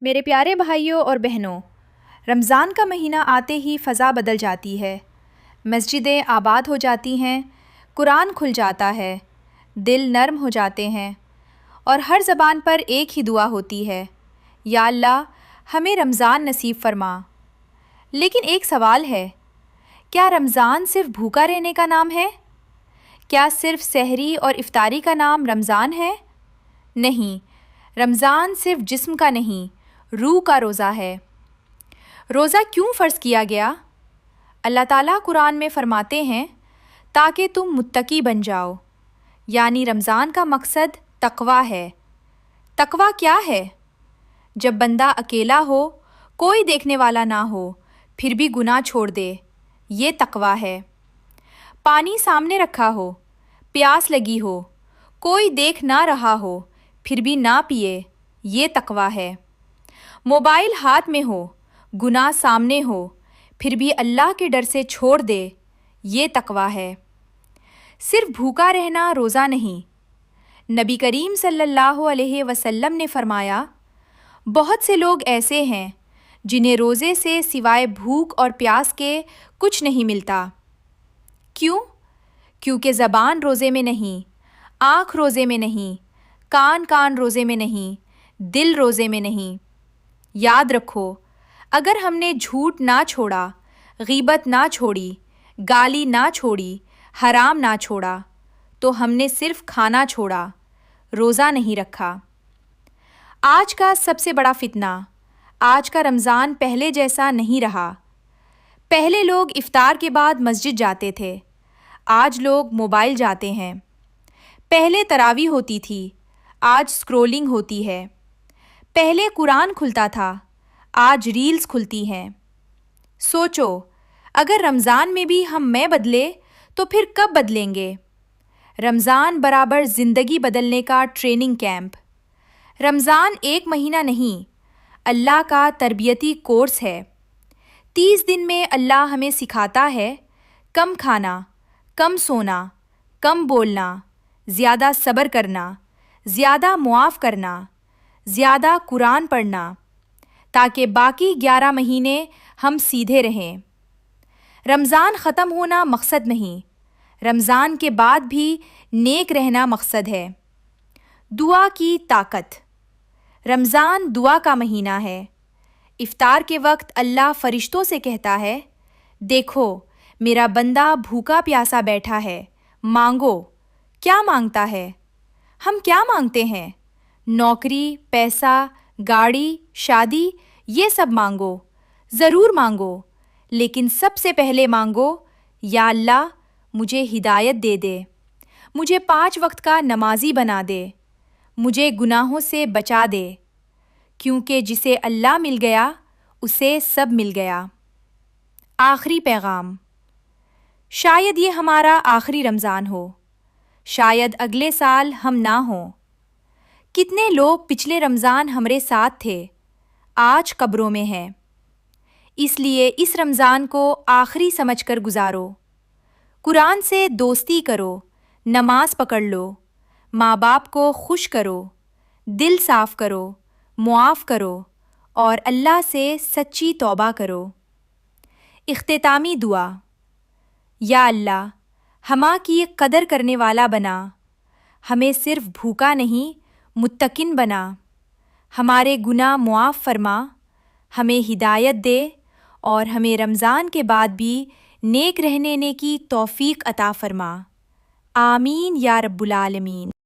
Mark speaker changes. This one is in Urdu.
Speaker 1: میرے پیارے بھائیوں اور بہنوں، رمضان کا مہینہ آتے ہی فضا بدل جاتی ہے، مسجدیں آباد ہو جاتی ہیں، قرآن کھل جاتا ہے، دل نرم ہو جاتے ہیں اور ہر زبان پر ایک ہی دعا ہوتی ہے، یا اللہ ہمیں رمضان نصیب فرما۔ لیکن ایک سوال ہے، کیا رمضان صرف بھوکا رہنے کا نام ہے؟ کیا صرف سحری اور افطاری کا نام رمضان ہے؟ نہیں، رمضان صرف جسم کا نہیں، روح کا روزہ ہے۔ روزہ کیوں فرض کیا گیا؟ اللہ تعالیٰ قرآن میں فرماتے ہیں تاکہ تم متقی بن جاؤ، یعنی رمضان کا مقصد تقویٰ ہے۔ تقویٰ کیا ہے؟ جب بندہ اکیلا ہو، کوئی دیکھنے والا نہ ہو، پھر بھی گناہ چھوڑ دے، یہ تقویٰ ہے۔ پانی سامنے رکھا ہو، پیاس لگی ہو، کوئی دیکھ نہ رہا ہو، پھر بھی نہ پیے، یہ تقویٰ ہے۔ موبائل ہاتھ میں ہو، گناہ سامنے ہو، پھر بھی اللہ کے ڈر سے چھوڑ دے، یہ تقویٰ ہے۔ صرف بھوکا رہنا روزہ نہیں۔ نبی کریم صلی اللہ علیہ وسلم نے فرمایا، بہت سے لوگ ایسے ہیں جنہیں روزے سے سوائے بھوک اور پیاس کے کچھ نہیں ملتا۔ کیوں؟ کیونکہ زبان روزے میں نہیں، آنکھ روزے میں نہیں، کان روزے میں نہیں، دل روزے میں نہیں۔ یاد رکھو، اگر ہم نے جھوٹ نہ چھوڑا، غیبت نہ چھوڑی، گالی نہ چھوڑی، حرام نہ چھوڑا، تو ہم نے صرف کھانا چھوڑا، روزہ نہیں رکھا۔ آج کا سب سے بڑا فتنہ، آج کا رمضان پہلے جیسا نہیں رہا۔ پہلے لوگ افطار کے بعد مسجد جاتے تھے، آج لوگ موبائل جاتے ہیں۔ پہلے تراویح ہوتی تھی، آج سکرولنگ ہوتی ہے۔ پہلے قرآن کھلتا تھا، آج ریلز کھلتی ہیں۔ سوچو، اگر رمضان میں بھی ہم میں بدلے تو پھر کب بدلیں گے؟ رمضان برابر زندگی بدلنے کا ٹریننگ کیمپ۔ رمضان ایک مہینہ نہیں، اللہ کا تربیتی کورس ہے۔ 30 دن میں اللہ ہمیں سکھاتا ہے کم کھانا، کم سونا، کم بولنا، زیادہ صبر کرنا، زیادہ معاف کرنا، زیادہ قرآن پڑھنا، تاکہ باقی 11 مہینے ہم سیدھے رہیں۔ رمضان ختم ہونا مقصد نہیں، رمضان کے بعد بھی نیک رہنا مقصد ہے۔ دعا کی طاقت۔ رمضان دعا کا مہینہ ہے۔ افطار کے وقت اللہ فرشتوں سے کہتا ہے، دیکھو میرا بندہ بھوکا پیاسا بیٹھا ہے، مانگو۔ کیا مانگتا ہے؟ ہم کیا مانگتے ہیں؟ نوکری، پیسہ، گاڑی، شادی، یہ سب مانگو، ضرور مانگو، لیکن سب سے پہلے مانگو، یا اللہ مجھے ہدایت دے دے، مجھے 5 وقت کا نمازی بنا دے، مجھے گناہوں سے بچا دے، کیونکہ جسے اللہ مل گیا اسے سب مل گیا۔ آخری پیغام۔ شاید یہ ہمارا آخری رمضان ہو، شاید اگلے سال ہم نہ ہوں۔ کتنے لوگ پچھلے رمضان ہمارے ساتھ تھے، آج قبروں میں ہیں۔ اس لیے اس رمضان کو آخری سمجھ کر گزارو۔ قرآن سے دوستی کرو، نماز پکڑ لو، ماں باپ کو خوش کرو، دل صاف کرو، معاف کرو اور اللہ سے سچی توبہ کرو۔ اختتامی دعا۔ یا اللہ ہما کی قدر کرنے والا بنا، ہمیں صرف بھوکا نہیں متقن بنا، ہمارے گناہ معاف فرما، ہمیں ہدایت دے اور ہمیں رمضان کے بعد بھی نیک رہنے کی توفیق عطا فرما۔ آمین یا رب العالمین۔